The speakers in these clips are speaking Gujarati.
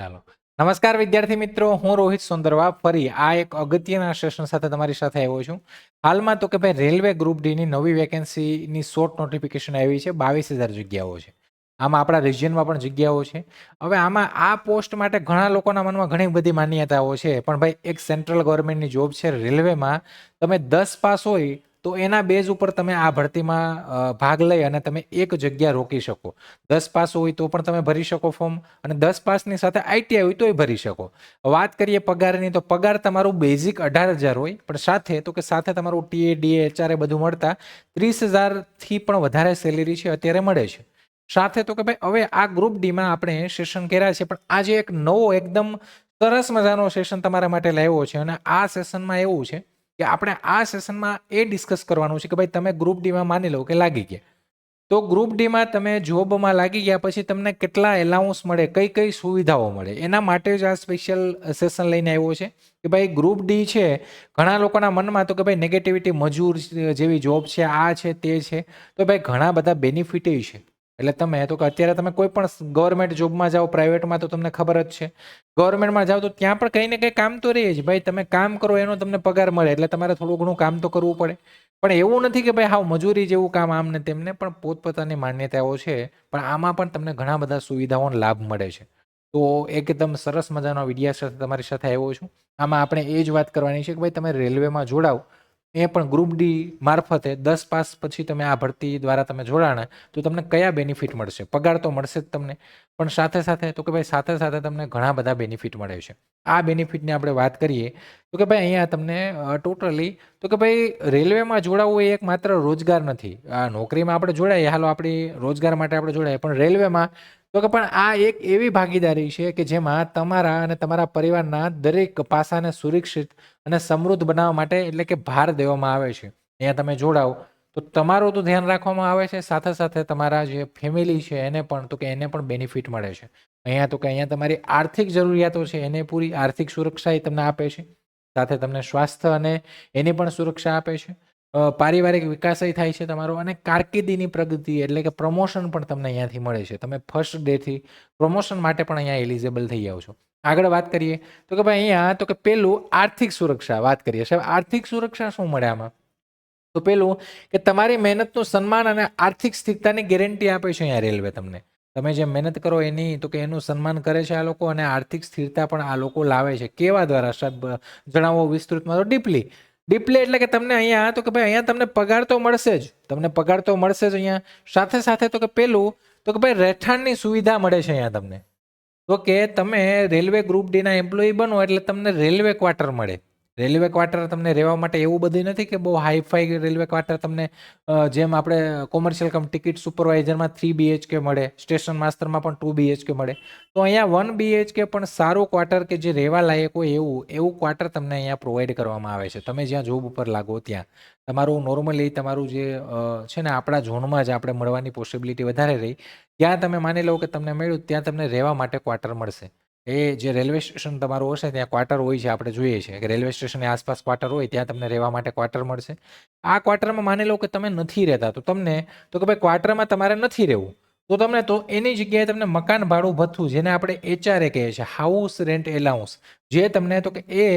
ચાલો. નમસ્કાર વિદ્યાર્થી મિત્રો, હું રોહિત સોંદરવા ફરી આ એક અગત્યના સેશન સાથે તમારી સાથે આવ્યો છું. હાલમાં તો કે ભાઈ રેલવે ગ્રુપ ડી ની નવી વેકેન્સીની શોર્ટ નોટિફિકેશન આવી છે. 22,000 જગ્યાઓ છે. આમાં આપણા રિજિયનમાં પણ જગ્યાઓ છે. હવે આમાં આ પોસ્ટ માટે ઘણા લોકોના મનમાં ઘણી બધી માન્યતાઓ છે, પણ ભાઈ એક સેન્ટ્રલ ગવર્મેન્ટની જોબ છે. રેલવેમાં તમે 10 પાસ હોય તો એના બેઝ ઉપર તમે આ ભરતીમાં ભાગ લઈ અને તમે એક જગ્યા રોકી શકો. 10 પાસ હોય તો પણ તમે ભરી શકો ફોર્મ, અને 10 પાસની સાથે આઈટીઆઈ હોય તોય ભરી શકો. વાત કરીએ પગારની, તો પગાર તમારું બેઝિક 18,000 હોય, પણ સાથે તમારું ટીએ ડીએ એચઆરએ બધું મળતા 30,000 થી પણ વધારે સેલેરી છે અત્યારે મળે છે. સાથે તો કે ભાઈ હવે આ ગ્રુપ ડીમાં આપણે સેશન કર્યા છે, પણ આજે એક નવો એકદમ સરસ મજાનો સેશન તમારા માટે લાવ્યો છે. અને આ સેશનમાં એવું છે કે આપણે આ સેશનમાં એ ડિસ્કસ કરવાનું છે કે ભાઈ તમે ગ્રુપ ડીમાં માની લો કે લાગી ગયા, તો ગ્રુપ ડીમાં તમે જોબમાં લાગી ગયા પછી તમને કેટલા એલાઉન્સ મળે, કઈ કઈ સુવિધાઓ મળે, એના માટે જ આ સ્પેશિયલ સેશન લઈને આવ્યો છે કે ભાઈ ગ્રુપ ડી છે. ઘણા લોકોના મનમાં તો કે ભાઈ નેગેટિવિટી, મજૂર જેવી જોબ છે, આ છે તે છે, તો ભાઈ ઘણા બધા બેનિફિટ છે. એટલે તમે તો કે અત્યારે તમે કોઈ પણ ગવર્મેન્ટ જોબમાં જાઓ, પ્રાઇવેટમાં તો તમને ખબર જ છે, ગવર્મેન્ટમાં જાઓ તો ત્યાં પણ કંઈ ને કંઈ કામ તો રહે જ. ભાઈ તમે કામ કરો એનો તમને પગાર મળે, એટલે તમારે થોડું ઘણું કામ તો કરવું પડે. પણ એવું નથી કે ભાઈ હાવ મજૂરી જેવું કામ આમ ને તેમને, પણ પોતપોતાની માન્યતાઓ છે. પણ આમાં પણ તમને ઘણા બધા સુવિધાઓનો લાભ મળે છે. તો એકદમ સરસ મજાનો વિડીયો સાથે તમારી સાથે આવ્યો છું. આમાં આપણે એ જ વાત કરવાની છે કે ભાઈ તમે રેલવેમાં જોડાવ, એ પણ ગ્રુપ ડી મારફતે 10 પાસ પછી તમે આ ભરતી દ્વારા તમે જોડાણા તો તમને કયા બેનિફિટ મળશે? પગાર તો મળશે જ તમને, પણ સાથે તો કે ભાઈ સાથે તમને ઘણા બધા બેનિફિટ મળે છે. આ બેનિફિટની આપણે વાત કરીએ તો કે ભાઈ અહીંયા તમને ટોટલી તો કે ભાઈ રેલવેમાં જોડાવવું એ એક માત્ર રોજગાર નથી. આ નોકરીમાં આપણે જોડાઈએ, હાલો આપણી રોજગાર માટે આપણે જોડાઈએ, પણ રેલવેમાં તો કે પણ આ એક એવી ભાગીદારી છે કે જેમાં તમારા અને તમારા પરિવારના દરેક પાસાને સુરક્ષિત અને સમૃદ્ધ બનાવવા માટે એટલે કે ભાર દેવામાં આવે છે. અહીંયા તમે જોડાઓ તો તમારું તો ધ્યાન રાખવામાં આવે છે, સાથે તમારા જે ફેમિલી છે એને પણ તો કે એને પણ બેનિફિટ મળે છે. અહીંયા તો કે અહીંયા તમારી આર્થિક જરૂરિયાતો છે એને પૂરી આર્થિક સુરક્ષા એ તમને આપે છે. સાથે તમને સ્વાસ્થ્ય અને એની પણ સુરક્ષા આપે છે. પારિવારિક વિકાસ થાય છે તમારો, અને કારકિર્દીની પ્રગતિ એટલે કે પ્રમોશન પણ તમને અહીંયાથી મળે છે. તમે ફર્સ્ટ ડેથી પ્રમોશન માટે પણ અહીંયા એલિજિબલ થઈ જાઓ છો. આગળ વાત કરીએ તો કે ભાઈ અહીંયા તો કે પેલું આર્થિક સુરક્ષા વાત કરીએ. સાહેબ આર્થિક સુરક્ષા શું મળે આમાં? તો પેલું કે તમારી મહેનતનું સન્માન અને આર્થિક સ્થિરતાની ગેરંટી આપે છે અહીંયા રેલવે તમને. તમે જે મહેનત કરો એની તો કે એનું સન્માન કરે છે આ લોકો, અને આર્થિક સ્થિરતા પણ આ લોકો લાવે છે. કેવા દ્વારા સાહેબ જણાવો વિસ્તૃતમાં? તો ડીપલી એટલે કે તમને અહીંયા તો કે ભાઈ અહીંયા તમને પગાર તો મળશે જ, અહીંયા સાથે તો કે પેલું તો કે ભાઈ રહેઠાણની સુવિધા મળે છે અહીંયા તમને. તો કે તમે રેલવે ગ્રુપ ડી ના એમ્પ્લોયી બનો એટલે તમને રેલવે ક્વાર્ટર મળે. રેલવે ક્વાર્ટર તમને રહેવા માટે એવું બધું નથી કે બહુ હાઈફાઈ રેલવે ક્વાર્ટર તમને જેમ આપણે કોમર્શિયલ કમ ટિકિટ સુપરવાઇઝરમાં 3 BHK મળે, સ્ટેશન માસ્ટરમાં પણ 2 BHK મળે, તો અહીંયા 1 BHK પણ સારું ક્વાર્ટર કે જે રહેવા લાયક હોય એવું ક્વાર્ટર તમને અહીંયા પ્રોવાઈડ કરવામાં આવે છે. તમે જ્યાં જોબ ઉપર લાગો ત્યાં તમારું નોર્મલી તમારું જે છે ને આપણા ઝોનમાં જ આપણે મળવાની પોસિબિલિટી વધારે રહી. ત્યાં તમે માની લો કે તમને મળ્યું, ત્યાં તમને રહેવા માટે ક્વાર્ટર મળશે. એ જે રેલવે સ્ટેશન તમારું હશે ત્યાં ક્વાર્ટર હોય છે, આપણે જોઈએ છીએ કે રેલવે સ્ટેશનની આસપાસ ક્વાર્ટર હોય, ત્યાં તમને રહેવા માટે ક્વાર્ટર મળશે. આ ક્વાર્ટરમાં માની લો કે તમે નથી રહેતા, તો તમને તો કે ભાઈ ક્વાર્ટરમાં તમારે નથી રહેવું, તો તમને તો એની જગ્યાએ તમને મકાન ભાડું ભથ્થું, જેને આપણે HRA કહીએ છીએ, હાઉસ રેન્ટ એલાઉન્સ, જે તમને તો કે એ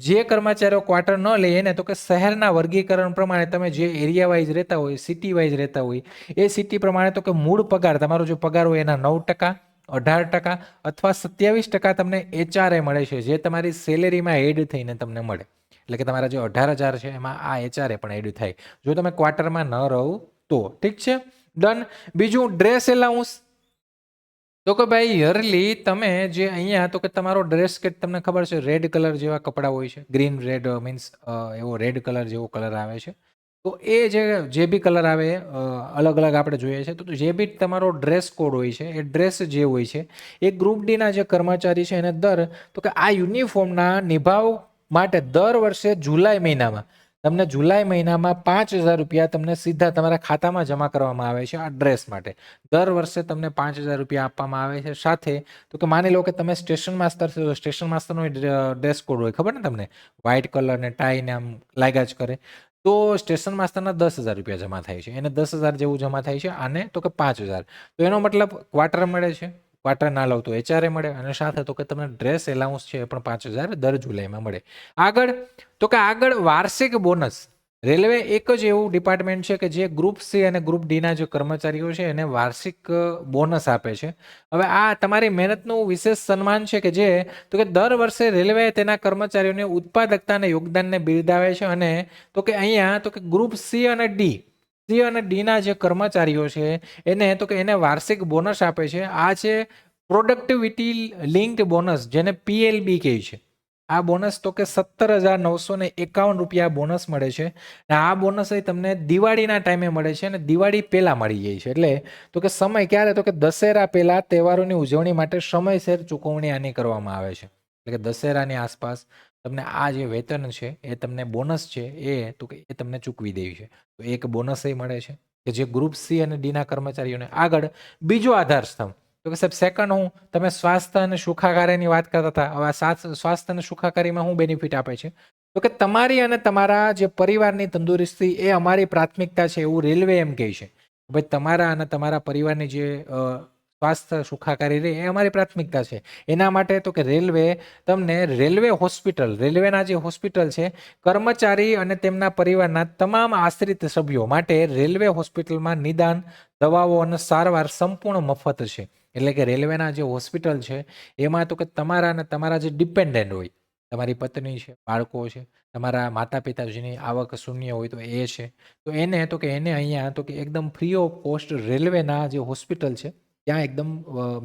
જે કર્મચારીઓ ક્વાર્ટર ન લે એને તો કે શહેરના વર્ગીકરણ પ્રમાણે તમે જે એરિયા વાઇઝ રહેતા હોય, સિટી વાઇઝ રહેતા હોય, એ સિટી પ્રમાણે તો કે મૂળ પગાર તમારો જે પગાર હોય એના 9%, 18% અથવા 27% તમને HRA મળે છે, જે તમારી સેલેરીમાં એડ થઈને તમને મળે. એટલે કે તમારા જે 18,000 છે એમાં આ HRA પણ એડ થાય જો તમે ક્વાર્ટરમાં ન રહો તો. ઠીક છે, ડન. બીજું ડ્રેસ એલાઉન્સ, તો કે ભાઈ યરલી તમે જે અહીંયા તો કે તમારો ડ્રેસ કે તમને ખબર છે રેડ કલર જેવા કપડાં હોય છે, ગ્રીન રેડ મીન્સ એવો રેડ કલર જેવો કલર આવે છે. તો એ જે બી કલર આવે અલગ અલગ આપણે જોઈએ છે, તો જે બી તમારો ડ્રેસ કોડ હોય છે, એ ડ્રેસ જે હોય છે એ ગ્રુપ ડીના જે કર્મચારી છે એને તો કે આ યુનિફોર્મના નિભાવ માટે દર વર્ષે જુલાઈ મહિનામાં તમને 5,000 રૂપિયા તમને સીધા તમારા ખાતામાં જમા કરવામાં આવે છે. આ ડ્રેસ માટે દર વર્ષે તમને 5,000 રૂપિયા આપવામાં આવે છે. સાથે તો કે માની લો કે તમે સ્ટેશન માસ્ટર છો, સ્ટેશન માસ્ટરનો ડ્રેસ કોડ હોય, ખબર ને તમને, વ્હાઇટ કલર ને ટાઈ ને આમ લાગ્યા જ કરે, તો સ્ટેશન માસ્ટરના 10,000 રૂપિયા જમા થાય છે. એને 10,000 જેવું જમા થાય છે, આને તો કે 5,000. તો એનો મતલબ ક્વાર્ટર મળે છે, ક્વાર્ટર ના લો તો HRA મળે અને સાથે તો કે તમને ડ્રેસ એલાઉન્સ છે એ પણ 5,000 દર જુલાઈમાં મળે. આગળ તો કે આગળ વાર્ષિક બોનસ. રેલવે એક જ એવું ડિપાર્ટમેન્ટ છે કે જે ગ્રુપ સી અને ગ્રુપ ડીના જે કર્મચારીઓ છે એને વાર્ષિક બોનસ આપે છે. હવે આ તમારી મહેનતનું વિશેષ સન્માન છે કે જે તો કે દર વર્ષે રેલવે તેના કર્મચારીઓને ઉત્પાદકતા અને યોગદાનને બિરદાવે છે અને તો કે અહીંયા તો કે ગ્રુપ સી અને ડીના જે કર્મચારીઓ છે એને તો કે એને વાર્ષિક બોનસ આપે છે. આ છે પ્રોડક્ટિવિટી લિંક્ડ બોનસ, જેને PLB કહે છે. આ બોનસ તો કે 17,951 રૂપિયા બોનસ મળે છે. અને આ બોનસ તમને દિવાળીના ટાઈમે મળે છે અને દિવાળી પહેલા મળી જાય છે. એટલે તો કે સમય ક્યારે તો કે દશેરા પહેલા તહેવારોની ઉજવણી માટે સમયસર ચૂકવણી આની કરવામાં આવે છે. એટલે કે દશેરાની આસપાસ તમને આ જે વેતન છે એ તમને બોનસ છે એ તો કે એ તમને ચૂકવી દેવી છે. તો એક બોનસ મળે છે કે જે ગ્રુપ સી અને ડીના કર્મચારીઓને. આગળ બીજો આધાર સ્તંભ તો કે સાહેબ સેકન્ડ હું તમે સ્વાસ્થ્ય અને સુખાકારીની વાત કરતા હતા. હવે સ્વાસ્થ્ય અને સુખાકારીમાં શું બેનિફિટ આપે છે તો કે તમારી અને તમારા જે પરિવારની તંદુરસ્તી એ અમારી પ્રાથમિકતા છે એવું રેલવે એમ કહે છે. ભાઈ તમારા અને તમારા પરિવારની જે સ્વાસ્થ્ય સુખાકારી રહે એ અમારી પ્રાથમિકતા છે. એના માટે તો કે રેલવે તમને રેલવે હોસ્પિટલ, રેલવેના જે હોસ્પિટલ છે કર્મચારી અને તેમના પરિવારના તમામ આશ્રિત સભ્યો માટે રેલવે હોસ્પિટલમાં નિદાન, દવાઓ અને સારવાર સંપૂર્ણ મફત છે. એટલે કે રેલવેના જે હોસ્પિટલ છે એમાં તો કે તમારા અને તમારા જે ડિપેન્ડન્ટ હોય, તમારી પત્ની છે, બાળકો છે, તમારા માતા પિતાજીની આવક શૂન્ય હોય તો એ છે, તો એને અહીંયા તો કે એકદમ ફ્રી ઓફ કોસ્ટ રેલવેના જે હોસ્પિટલ છે ત્યાં એકદમ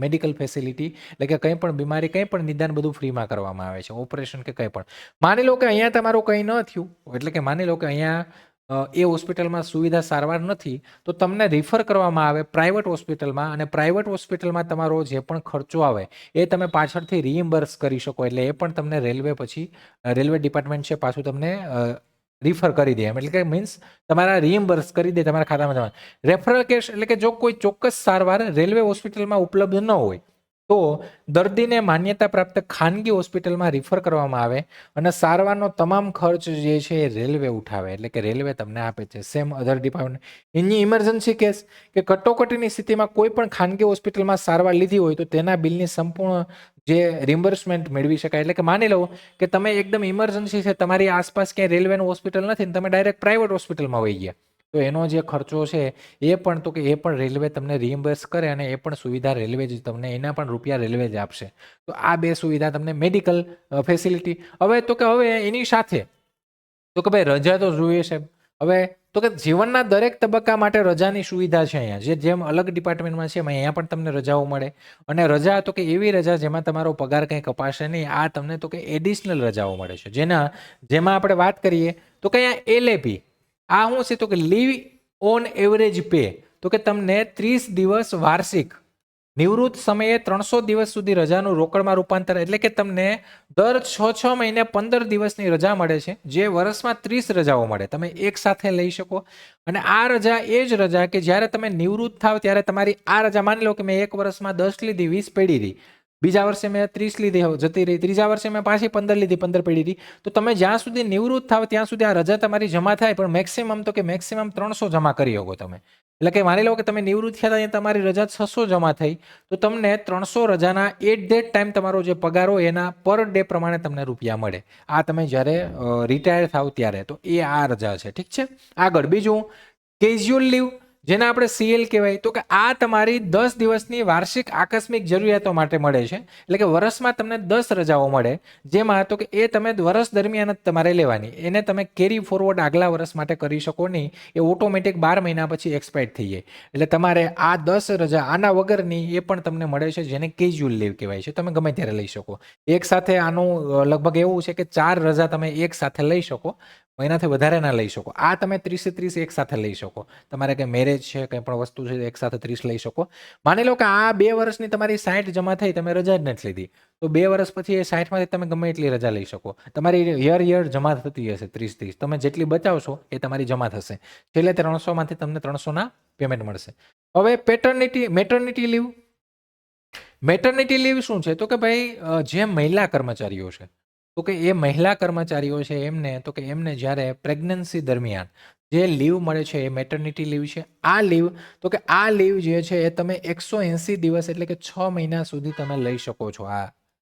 મેડિકલ ફેસિલિટી, એટલે કે કંઈ પણ બીમારી, કંઈ પણ નિદાન બધું ફ્રીમાં કરવામાં આવે છે. ઓપરેશન કે કંઈ પણ. માની લો કે અહીંયા તમારું કંઈ ન થયું, એટલે કે માની લો કે અહીંયા એ હોસ્પિટલમાં સુવિધા સારવાર નથી, તો તમને રિફર કરવામાં આવે પ્રાઇવેટ હોસ્પિટલમાં અને પ્રાઇવેટ હોસ્પિટલમાં તમારો જે પણ ખર્ચો આવે એ તમે પાછળથી રીઇમ્બર્સ કરી શકો. એટલે એ પણ તમને રેલવે પછી રેલવે ડિપાર્ટમેન્ટ છે પાછું તમને રિફર કરી દે. એમ એટલે કે મીન્સ તમારા રીઇમ્બર્સ કરી દે તમારા ખાતામાં જમા. રેફરલ કેસ એટલે કે જો કોઈ ચોક્કસ સારવાર રેલવે હોસ્પિટલમાં ઉપલબ્ધ ન હોય તો દર્દીને માન્યતા પ્રાપ્ત ખાનગી હોસ્પિટલમાં રિફર કરવામાં આવે અને સારવારનો તમામ ખર્ચ જે છે એ રેલવે ઉઠાવે. એટલે કે રેલવે તમને આપે છે. સેમ અધર ડિપાર્ટમેન્ટ. એની ઇમરજન્સી કેસ કે કટોકટીની સ્થિતિમાં કોઈ પણ ખાનગી હોસ્પિટલમાં સારવાર લીધી હોય તો તેના બિલની સંપૂર્ણ જે રિમ્બર્સમેન્ટ મેળવી શકાય. એટલે કે માની લો કે તમે એકદમ ઇમરજન્સી છે, તમારી આસપાસ ક્યાંય રેલવેનું હોસ્પિટલ નથી ને તમે ડાયરેક્ટ પ્રાઇવેટ હોસ્પિટલમાં વહી ગયા, તો એનો જે ખર્ચો છે એ પણ તો કે એ પણ રેલવે તમને રિઇમ્બર્સ કરે અને એ પણ સુવિધા રેલવે જ તમને, એના પણ રૂપિયા રેલવે જ આપશે. તો આ બે સુવિધા તમને મેડિકલ ફેસિલિટી. હવે તો કે હવે એની સાથે તો કે ભાઈ રજા તો જોઈએ છે. હવે તો કે જીવનના દરેક તબક્કા માટે રજાની સુવિધા છે અહીંયા. જેમ અલગ ડિપાર્ટમેન્ટમાં છે અહીંયા પણ તમને રજાઓ મળે. અને રજા તો કે એવી રજા જેમાં તમારો પગાર કંઈ કપાશે નહીં. આ તમને તો કે એડિશનલ રજાઓ મળે છે. જેમાં આપણે વાત કરીએ તો કે અહીંયા LAP. આ શું છે તો કે લીવ ઓન એવરેજ પે. તો કે તમને 30 દિવસ વાર્ષિક નિવૃત્ત સમયે 300 દિવસ સુધી રજાનું રોકડમાં રૂપાંતર, એટલે કે તમને દર 6 મહિને 15 દિવસની રજા મળે છે, જે વર્ષમાં 30 રજાઓ મળે. તમે એક સાથે લઈ શકો. અને આ રજા એ જ રજા કે જ્યારે તમે નિવૃત્ત થાવ ત્યારે તમારી આ રજા, માની લો કે મેં એક વર્ષમાં 10 લીધી, 20 પડી રહી, બીજા વર્ષે મેં 30 લીધી જતી રહી, ત્રીજા વર્ષે મેં પાછી 15 લીધી, 15 પડી રહી, તો તમે જ્યાં સુધી નિવૃત્ત થાવ ત્યાં સુધી આ રજા તમારી જમા થાય. પણ મેક્સિમમ તો કે મેક્સિમમ 300 જમા કરી શકો તમે. એટલે કે માની લો કે તમે નિવૃત્ત થયા ત્યાં તમારી રજા 600 જમા થઈ, તો તમને 300 રજાના એટ ધેટ ટાઈમ તમારો જે પગાર હોય એના પર ડે પ્રમાણે તમને રૂપિયા મળે. આ તમે જ્યારે રિટાયર થાવ ત્યારે. તો એ આ રજા છે. ઠીક છે. આગળ બીજું કેઝ્યુઅલ લીવ, જેને આપણે CL કહેવાય. તો કે આ તમારી 10 દિવસની વાર્ષિક આકસ્મિક જરૂરિયાતો માટે મળે છે. એટલે કે વર્ષમાં તમને 10 રજાઓ મળે, જેમાં તો કે એ તમે વર્ષ દરમિયાન જ તમારે લેવાની. એને તમે કેરી ફોરવર્ડ આગલા વર્ષ માટે કરી શકો નહીં. એ ઓટોમેટિક 12 મહિના પછી એક્સપાયર થઈ જાય. એટલે તમારે આ 10 રજા આના વગરની એ પણ તમને મળે છે, જેને કેઝ્યુઅલ લીવ કહેવાય છે. તમે ગમે ત્યારે લઈ શકો. એક સાથે આનું લગભગ એવું છે કે 4 રજા તમે એક સાથે લઈ શકો, એનાથી વધારે ના લઈ શકો. આ તમે 30 એક સાથે લઈ શકો. તમારે કંઈ મેરેજ છે, કંઈ પણ વસ્તુ છે, એક સાથે 30 લઈ શકો. માની લો કે આ 2 વર્ષની તમારી 60 જમા થઈ, તમે રજા જ નથી લીધી, તો 2 વર્ષ પછી એ 60માંથી તમે ગમે એટલી રજા લઈ શકો. તમારી યર જમા થતી હશે 30. તમે જેટલી બચાવશો એ તમારી જમા થશે. છેલ્લે 300 માંથી તમને 300 પેમેન્ટ મળશે. હવે મેટર્નિટી લીવ. મેટર્નિટી લીવ શું છે તો કે ભાઈ જે મહિલા કર્મચારીઓ છે, તો કે એ મહિલા કર્મચારીઓ છે એમને તો કે એમને જ્યારે પ્રેગ્નન્સી દરમિયાન જે લીવ મળે છે એ મેટર્નિટી લીવ છે. આ લીવ તો કે આ લીવ જે છે એ તમે 180 દિવસ એટલે કે 6 મહિના સુધી તમે લઈ શકો છો. આ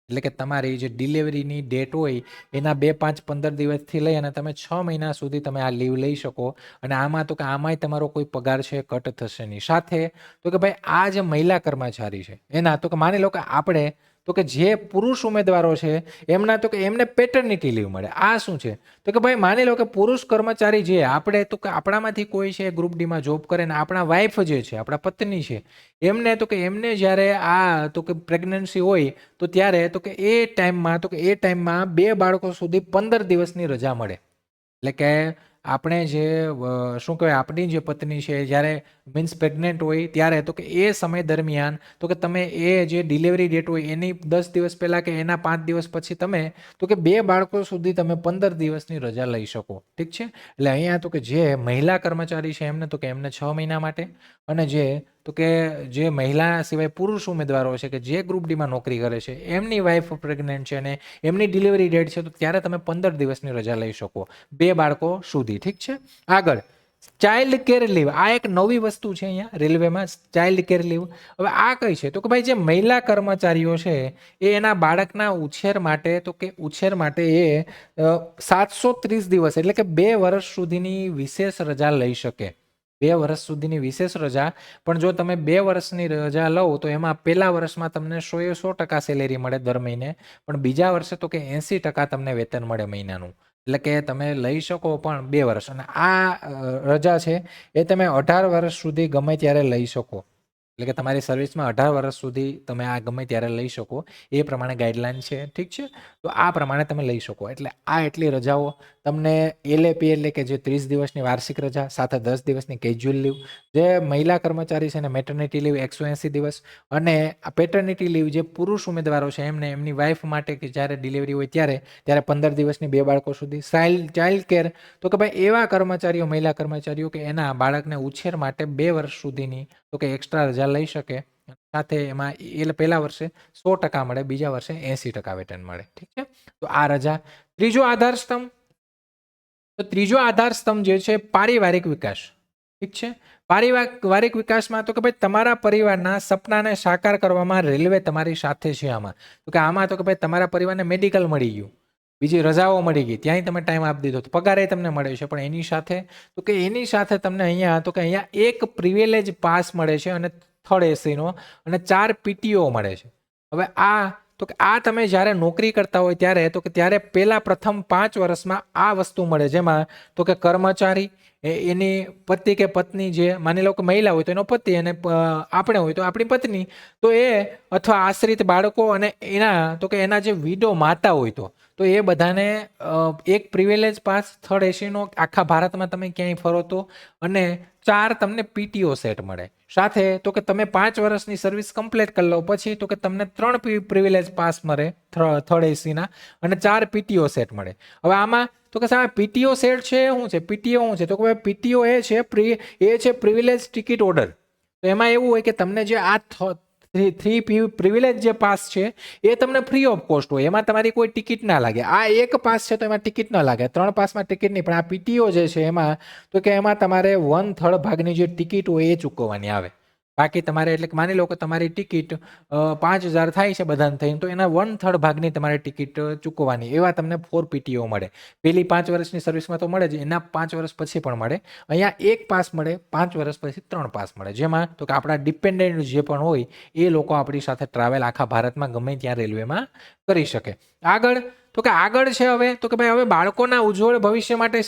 એટલે કે તમારી જે ડિલિવરીની ડેટ હોય એના 2, 5, 15 દિવસથી લઈ અને તમે 6 મહિના સુધી તમે આ લીવ લઈ શકો. અને આમાં તો કે આમાંય તમારો કોઈ પગાર છે કટ થશે નહીં. સાથે તો કે ભાઈ આ જે મહિલા કર્મચારી છે એના તો કે માની લો કે આપણે તો કે જે પુરુષ ઉમેદવારો છે એમના તો કે એમને પેટર્નિટી લીવ મળે. આ શું છે તો કે ભાઈ માની લો કે પુરુષ કર્મચારી જે આપણે તો કે આપણામાંથી કોઈ છે ગ્રુપ ડીમાં જોબ કરે ને આપણા વાઈફ જે છે આપણા પત્ની છે એમને તો કે એમને જ્યારે આ તો કે પ્રેગ્નન્સી હોય તો ત્યારે તો કે એ ટાઈમમાં તો કે એ ટાઈમમાં 2 બાળકો સુધી 15 દિવસની રજા મળે. એટલે કે આપણે જે શું કહેવાય આપણી જે પત્ની છે જ્યારે મીન્સ પ્રેગ્નેન્ટ હોય ત્યારે તો કે એ સમય દરમિયાન તો કે તમે એ જે ડિલિવરી ડેટ હોય એની 10 દિવસ પહેલાં કે એના 5 દિવસ પછી તમે તો કે 2 બાળકો સુધી તમે 15 દિવસની રજા લઈ શકો. ઠીક છે. એટલે અહીંયા તો કે જે મહિલા કર્મચારી છે એમને તો કે એમને 6 મહિના માટે અને જે તો કે જે મહિલા સિવાય પુરુષ ઉમેદવારો છે કે જે ગ્રુપ ડીમાં નોકરી કરે છે એમની વાઈફ પ્રેગ્નેન્ટ છે અને એમની ડિલિવરી ડેટ છે તો ત્યારે તમે 15 દિવસની રજા લઈ શકો 2 બાળકો સુધી. ઠીક છે. આગળ ચાઇલ્ડ કેર લીવ. આ એક નવી વસ્તુ છે અહીંયા રેલવેમાં, ચાઇલ્ડ કેર લીવ. હવે આ કઈ છે તો કે ભાઈ જે મહિલા કર્મચારીઓ છે એ એના બાળકના ઉછેર માટે તો કે ઉછેર માટે એ 730 દિવસ એટલે કે 2 વર્ષ સુધીની વિશેષ રજા લઈ શકે. 2 વર્ષ સુધીની વિશેષ રજા. પણ જો તમે 2 વર્ષની રજા લો તો એમાં પહેલા વર્ષમાં તમને 100% સેલેરી મળે દર મહિને, પણ બીજા વર્ષે તો કે 80% તમને વેતન મળે મહિનાનું. એટલે કે તમે લઈ શકો પણ 2 વર્ષ. અને આ રજા છે એ તમે 18 વર્ષ સુધી ગમે ત્યારે લઈ શકો. એટલે કે તમારી સર્વિસમાં 18 વર્ષ સુધી તમે આ ગમે ત્યારે લઈ શકો. એ પ્રમાણે ગાઈડલાઈન છે. ઠીક છે. તો આ પ્રમાણે તમે લઈ શકો. એટલે આ એટલી રજાઓ તમને એલએપી એટલે કે જે 30 દિવસની વાર્ષિક રજા સાથે 10 દિવસની કેઝ્યુઅલ લીવ, જે મહિલા કર્મચારી છે એને મેટર્નિટી લીવ 180 દિવસ અને આ પેટર્નિટી લીવ જે પુરુષ ઉમેદવારો છે એમને એમની વાઈફ માટે કે જ્યારે ડિલિવરી હોય ત્યારે 15 દિવસની 2 બાળકો સુધી. ચાઇલ્ડ કેર તો કે ભાઈ એવા કર્મચારીઓ મહિલા કર્મચારીઓ કે એના બાળકને ઉછેર માટે 2 વર્ષ સુધીની તો કે એક્સ્ટ્રા રજા લઈ શકે. સાથે એમાં એ પહેલા વર્ષે 100% મળે, બીજા વર્ષે 80% વેતન મળે. ઠીક છે. તો આ રજા. ત્રીજો આધાર સ્તંભ. તો ત્રીજો આધાર સ્તંભ જે છે પારિવારિક વિકાસ. ઠીક છે. પારિવારિક વિકાસમાં તો કે ભાઈ તમારા પરિવારના સપનાને સાકાર કરવામાં રેલવે તમારી સાથે છે. આમાં તો કે આમાં તો કે ભાઈ તમારા પરિવારને મેડિકલ મળી ગયું, બીજી રજાઓ મળી ગઈ, ત્યાંય તમે ટાઈમ આપી દીધો, તો પગારે તમને મળે છે. પણ એની સાથે તો કે એની સાથે તમને અહીંયા તો કે અહીંયા એક પ્રિવિલેજ પાસ મળે છે અને થર્ડ એસીનો અને 4 પીટીઓ મળે છે. હવે આ તો કે આ તમે જ્યારે નોકરી કરતા હોય ત્યારે તો કે ત્યારે પહેલા પ્રથમ 5 વર્ષમાં આ વસ્તુ મળે, જેમાં તો કે કર્મચારી એની પતિ કે પત્ની, જે માની લો કે મહિલા હોય તો એનો પતિ અને આપણે હોય તો આપણી પત્ની, તો એ અથવા આશ્રિત બાળકો અને એના તો કે એના જે વિડો માતા હોય તો એ બધાને એક પ્રિવિલેજ પાસ થર્ડ એસીનો આખા ભારતમાં તમે ક્યાંય ફરો તો, અને 4 તમને પીટીઓ સેટ મળે. સાથે તો કે તમે 5 વર્ષની સર્વિસ કમ્પ્લીટ કરી લો પછી તો કે તમને 3 પ્રિવિલેજ પાસ મળે થર્ડ એસીના અને 4 પીટીઓ સેટ મળે. હવે આમાં તો કે સાહેબ પીટીઓ સેટ છે શું છે, પીટીઓ શું છે તો કે પીટીઓ એ છે પ્રિવિલેજ ટિકિટ ઓર્ડર. તો એમાં એવું હોય કે તમને જે આ 3 પ્રિવિલેજ જે પાસ છે એ તમને ફ્રી ઓફ કોસ્ટ હોય, એમાં તમારી કોઈ ટિકિટ ના લાગે. આ એક પાસ છે તો એમાં ટિકિટ ના લાગે, 3 પાસમાં ટિકિટ નહીં, પણ આ પીટીઓ જે છે એમાં તો કે એમાં તમારે 1/3 ભાગની જે ટિકિટ હોય એ ચૂકવવાની આવે. બાકી તમારે એટલે માની લો કે તમારી ટિકિટ 5,000 થાય છે બધાને થઈને, તો એના 1/3 ભાગની તમારે ટિકિટ ચૂકવવાની. એવા તમને 4 પીટીઓ મળે. પેલી 5 વર્ષની સર્વિસમાં તો મળે જ, એના 5 વર્ષ પછી પણ મળે. અહીંયા 1 પાસ મળે, 5 વર્ષ પછી 3 પાસ મળે, જેમાં તો કે આપણા ડિપેન્ડન્ટ જે પણ હોય એ લોકો આપણી સાથે ટ્રાવેલ આખા ભારતમાં ગમે ત્યાં રેલવેમાં કરી શકે. આગળ તો કે આગળ છે હવે તો કે ભાઈ હવે બાળકોના ઉજ્જવળ ભવિષ્ય માટે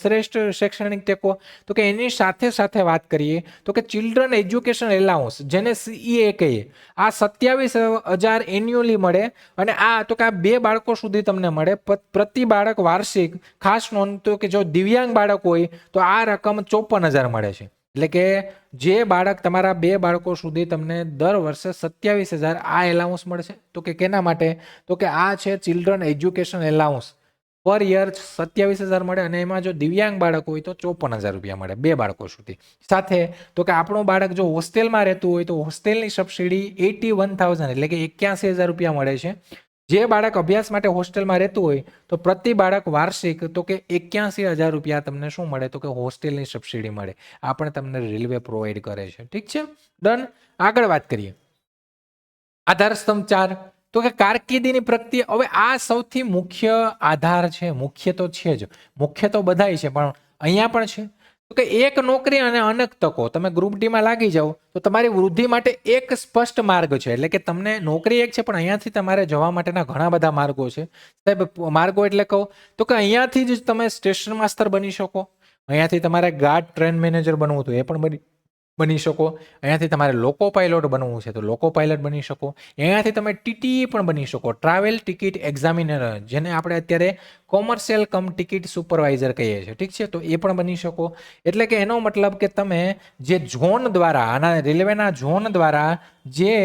શ્રેષ્ઠ શૈક્ષણિક ટેકો. તો કે એની સાથે સાથે વાત કરીએ તો કે ચિલ્ડ્રન એજ્યુકેશન એલાઉન્સ, જેને CEA કહીએ, આ 27,000 એન્યુઅલી મળે અને આ તો કે આ 2 બાળકો સુધી તમને મળે પ્રતિ બાળક વાર્ષિક. ખાસ નોંધ તો કે જો દિવ્યાંગ બાળક હોય તો આ રકમ 54,000 મળે છે. એટલે કે જે બાળક તમારા 2 બાળકો સુધી તમને દર વર્ષે 27,000 આ એલાઉન્સ મળશે. તો કે કેના માટે તો કે આ છે ચિલ્ડ્રન એજ્યુકેશન એલાઉન્સ, પર યર 27,000 મળે અને એમાં જો દિવ્યાંગ બાળક હોય તો 54,000 રૂપિયા મળે 2 બાળકો સુધી. સાથે તો કે આપણું બાળક જો હોસ્ટેલમાં રહેતું હોય તો હોસ્ટેલની સબસિડી 81,000 એટલે કે 81,000 રૂપિયા મળે છે. જે બાળક અભ્યાસ માટે હોસ્ટેલમાં રહેતું હોય તો પ્રતિ બાળક વાર્ષિક તો કે 81,000 રૂપિયા તમને શું મળે તો કે હોસ્ટેલની સબસિડી મળે. આ પણ તમને રેલવે પ્રોવાઈડ કરે છે. ઠીક છે, ડન. આગળ વાત કરીએ. આધારસ્તંભ 4 તો કે કારકિર્દીની પ્રગતિ. હવે આ સૌથી મુખ્ય આધાર છે. મુખ્ય તો છે જ, મુખ્ય તો બધાય છે, પણ અહીંયા પણ છે તો કે એક નોકરી અને અનેક તકો. તમે ગ્રુપ ડી માં લાગી જાઓ તો તમારી વૃદ્ધિ માટે એક સ્પષ્ટ માર્ગ છે. એટલે કે તમને નોકરી એક છે, પણ અહીંયાથી તમારે જવા માટેના ઘણા બધા માર્ગો છે. સાહેબ માર્ગો એટલે કહું તો કે અહીંયાથી જ તમે સ્ટેશન માસ્તર બની શકો. અહીંયાથી તમારે ગાર્ડ ટ્રેન મેનેજર બનવું તો એ પણ બની શકો. અહીંયાથી તમારે લોકો પાયલોટ બનવું છે તો લોકો પાયલોટ બની શકો. અહીંયાથી તમે ટીટી પણ બની શકો, ટ્રાવેલ ટિકિટ એક્ઝામિનર, જેને આપણે અત્યારે કોમર્શિયલ કમ ટિકિટ સુપરવાઇઝર કહીએ છીએ. ઠીક છે, તો એ પણ બની શકો. એટલે કે એનો મતલબ કે તમે જે ઝોન દ્વારા, આના રેલવેના ઝોન દ્વારા, જે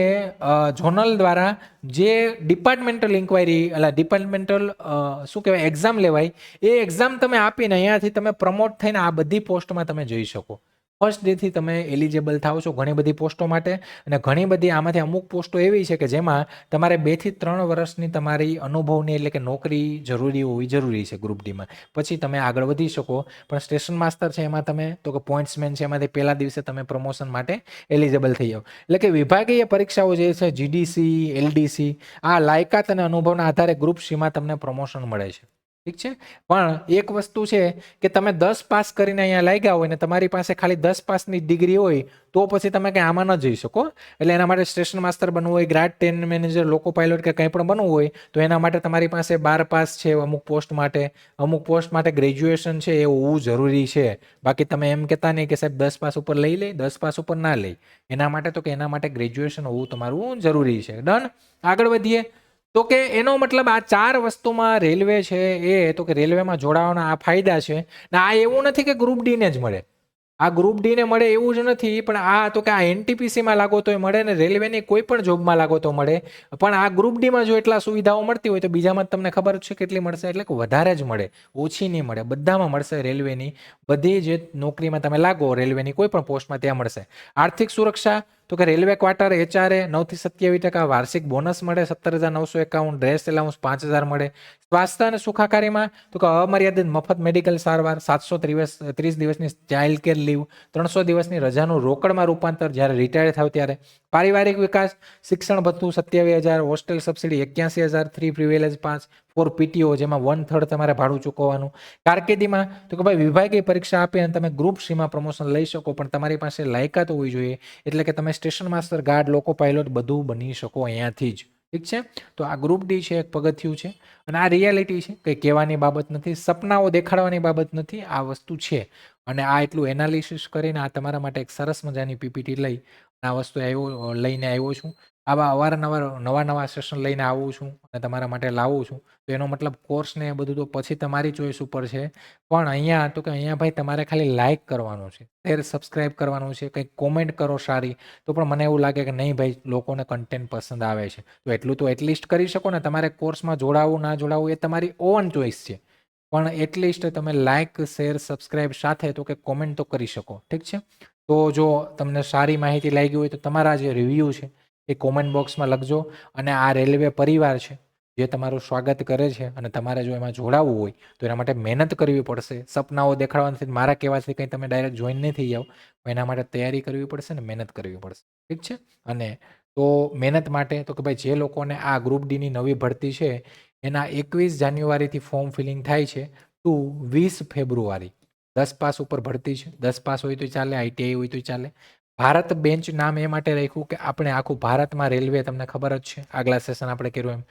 ઝોનલ દ્વારા જે ડિપાર્ટમેન્ટલ ઇન્ક્વાયરી એટલે ડિપાર્ટમેન્ટલ શું કહેવાય એક્ઝામ લેવાય, એ એક્ઝામ તમે આપીને અહીંયાથી તમે પ્રમોટ થઈને આ બધી પોસ્ટમાં તમે જઈ શકો. ફર્સ્ટ ડેથી તમે એલિજિબલ થાવ છો ઘણી બધી પોસ્ટો માટે. અને ઘણી બધી આમાંથી અમુક પોસ્ટો એવી છે કે જેમાં તમારે 2 થી 3 વર્ષની તમારી અનુભવની એટલે કે નોકરી જરૂરી હોવી જરૂરી છે ગ્રુપ ડીમાં. પછી તમે આગળ વધી શકો. પણ સ્ટેશન માસ્તર છે એમાં તમે તો કે પોઈન્ટ્સમેન છે એમાંથી પહેલા દિવસે તમે પ્રમોશન માટે એલિજિબલ થઈ જાઓ. એટલે કે વિભાગીય પરીક્ષાઓ જે છે જીડીસી, એલડીસી, આ લાયકાત અને અનુભવના આધારે ગ્રુપ સીમાં તમને પ્રમોશન મળે છે. ઠીક છે, પણ એક વસ્તુ છે કે તમે 10 પાસ કરીને અહીંયા લાગ્યા હોય ને તમારી પાસે ખાલી 10 પાસની ડિગ્રી હોય તો પછી તમે કંઈ આમાં ન જઈ શકો. એટલે એના માટે સ્ટેશન માસ્તર બનવું હોય, ગ્રાડ ટ્રેન મેનેજર, લોકો પાયલોટ કે કંઈ પણ બનવું હોય તો એના માટે તમારી પાસે 12 પાસ છે અમુક પોસ્ટ માટે. અમુક પોસ્ટ માટે ગ્રેજ્યુએશન છે એ હોવું જરૂરી છે. બાકી તમે એમ કહેતા નહીં કે સાહેબ 10 પાસ ઉપર લઈ લે, 10 પાસ ઉપર ના લે. એના માટે તો કે એના માટે ગ્રેજ્યુએશન હોવું તમારું જરૂરી છે. ડન. આગળ વધીએ તો કે એનો મતલબ આ 4 વસ્તુમાં રેલવે છે એ તો કે રેલવેમાં જોડાવાના આ ફાયદા છે. ને આ એવું નથી કે ગ્રુપ ડી ને જ મળે. આ ગ્રુપ ડી ને મળે એવું જ નથી, પણ આ તો કે આ એનટીપીસીમાં લાગો તોય મળે ને રેલવેની કોઈ પણ જોબમાં લાગો તો મળે. પણ આ ગ્રુપ ડીમાં જો એટલા સુવિધાઓ મળતી હોય તો બીજામાં તમને ખબર જ છે કેટલી મળશે. એટલે કે વધારે જ મળે, ઓછી નહીં મળે. બધામાં મળશે રેલવેની. બધી જે નોકરીમાં તમે લાગો રેલવેની કોઈ પણ પોસ્ટમાં ત્યાં મળશે. આર્થિક સુરક્ષા તો કે રેલવે ક્વાર્ટર, એચઆરએ 9 થી 27% વાર્ષિક બોનસ મળે, 17,951, ડ્રેસ એલાઉન્સ 5,000 મળે. સ્વાસ્થ્ય અને સુખાકારીમાં તો કે અમર્યાદિત મફત મેડિકલ સારવાર, 730 દિવસની ચાઇલ્ડ કેર લીવ, 300 દિવસની રજાનું રોકડમાં રૂપાંતર જ્યારે રિટાયર થાવ ત્યારે. પારિવારિક વિકાસ, શિક્ષણ ભથ્થું 27,000, hostel subsidy 81,000, 3 privilege 5 for PTO, જેમાં 1/3 તમારે ભાડું ચૂકવવાનું. કારકિર્દીમાં તો કે ભાઈ વિભાગીય પરીક્ષા આપી અને તમે ગ્રુપ સીમાં પ્રમોશન લઈ શકો, પણ તમારી પાસે લાયકાત હોવી જોઈએ. એટલે કે તમે સ્ટેશન માસ્ટર, ગાર્ડ, લોકો પાયલોટ બધું બની શકો અહીંયાથી જ. ઠીક છે, તો આ ગ્રુપ ડી છે એક પગથિયું છે. અને આ રિયાલિટી છે, કંઈ કહેવાની બાબત નથી, સપનાઓ દેખાડવાની બાબત નથી, આ વસ્તુ છે. અને આ એટલું એનાલિસિસ કરીને આ તમારા માટે એક સરસ મજાની પીપીટી લઈ આ વસ્તુ લઈને આવ્યો છું. આવા અવારનવાર નવા સેશન લઈને આવું છું અને તમારા માટે લાવું છું. તો એનો મતલબ કોર્સ ને એ બધું તો પછી તમારી ચોઈસ ઉપર છે. પણ અહીંયા તો કે અહીંયા ભાઈ તમારે ખાલી લાઈક કરવાનું છે, શેર સબસ્ક્રાઈબ કરવાનું છે, કંઈક કોમેન્ટ કરો સારી, તો પણ મને એવું લાગે કે નહીં ભાઈ લોકોને કન્ટેન્ટ પસંદ આવે છે. તો એટલું તો એટલીસ્ટ કરી શકો ને. તમારે કોર્સમાં જોડાવું ના જોડાવું એ તમારી ઓન ચોઈસ છે. પણ એટલીસ્ટ તમે લાઇક, શેર, સબસ્ક્રાઈબ સાથે તો કે કોમેન્ટ તો કરી શકો. ઠીક છે, તો જો તમને સારી માહિતી લાગી હોય તો તમારા જે રિવ્યૂ છે એ કોમેન્ટ બોક્સમાં લખજો. અને આ રેલવે પરિવાર છે જે તમારું સ્વાગત કરે છે અને તમારે જો એમાં જોડાવવું હોય તો એના માટે મહેનત કરવી પડશે. સપનાઓ દેખાડવાથી મારા કહેવાથી કંઈ તમે ડાયરેક્ટ જોઈન નહીં થઈ જાઓ. એના માટે તૈયારી કરવી પડશે ને મહેનત કરવી પડશે. ઠીક છે, અને તો મહેનત માટે તો કે ભાઈ જે લોકોને આ ગ્રુપ ડીની નવી ભરતી છે એના 21 જાન્યુઆરીથી ફોર્મ ફિલિંગ થાય છે ટુ 20 ફેબ્રુઆરી. 10 પાસ ઉપર ભરતી છે. 10 પાસ હોય તો ચાલે, આઈટીઆઈ હોય તો ચાલે. ભારત બેન્ચ નામ એ માટે રાખ્યું કે આપણે આખું ભારતમાં રેલવે તમને ખબર જ છે, આગલા સેશન આપણે કર્યું એમ.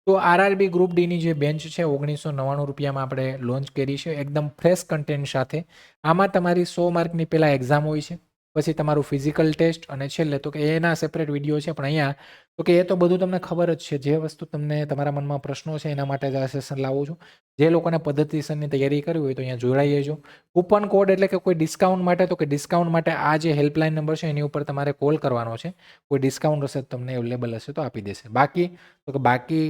તો આરઆરબી ગ્રુપ ડીની જે બેન્ચ છે 1999 રૂપિયામાં આપણે લોન્ચ કરી છે એકદમ ફ્રેશ કન્ટેન્ટ સાથે. આમાં તમારી 100 માર્કની પહેલાં એક્ઝામ હોય છે, પછી તમારું ફિઝિકલ ટેસ્ટ, અને છેલ્લે તો કે એના સેપરેટ વિડીયો છે. પણ અહીંયા તો કે એ તો બધું તમને ખબર જ છે. જે વસ્તુ તમને તમારા મનમાં પ્રશ્નો છે એના માટે જ આ સેશન લાવું છું. જે લોકોને પદ્ધતિસરની તૈયારી કરવી હોય તો અહીંયા જોડાઈ જજો. કૂપન કોડ એટલે કે કોઈ ડિસ્કાઉન્ટ માટે તો કે ડિસ્કાઉન્ટ માટે આ જે હેલ્પલાઇન નંબર છે એની ઉપર તમારે કોલ કરવાનો છે. કોઈ ડિસ્કાઉન્ટ હશે તમને અવેલેબલ હશે તો આપી દેશે. બાકી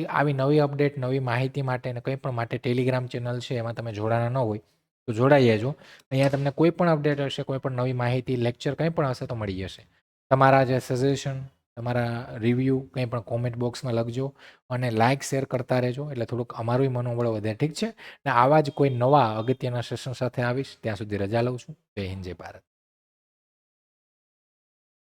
આવી નવી અપડેટ, નવી માહિતી માટે અને કંઈ પણ માટે ટેલિગ્રામ ચેનલ છે એમાં તમે જોડાના ન હોય તો જોડાઈ જજો. અહીંયા તમને કોઈ પણ અપડેટ હશે, કોઈ પણ નવી માહિતી, લેક્ચર કંઈ પણ હશે તો મળી જશે. તમારા જે સજેશન, તમારા રિવ્યૂ કંઈ પણ કોમેન્ટ બોક્સમાં લખજો અને લાઇક શેર કરતા રહેજો એટલે થોડુંક અમારું મનોબળ વધે. ઠીક છે ને? આવા જ કોઈ નવા અગત્યના સેશન સાથે આવીશ. ત્યાં સુધી રજા લઉં છું. જય હિન્દ, જય ભારત.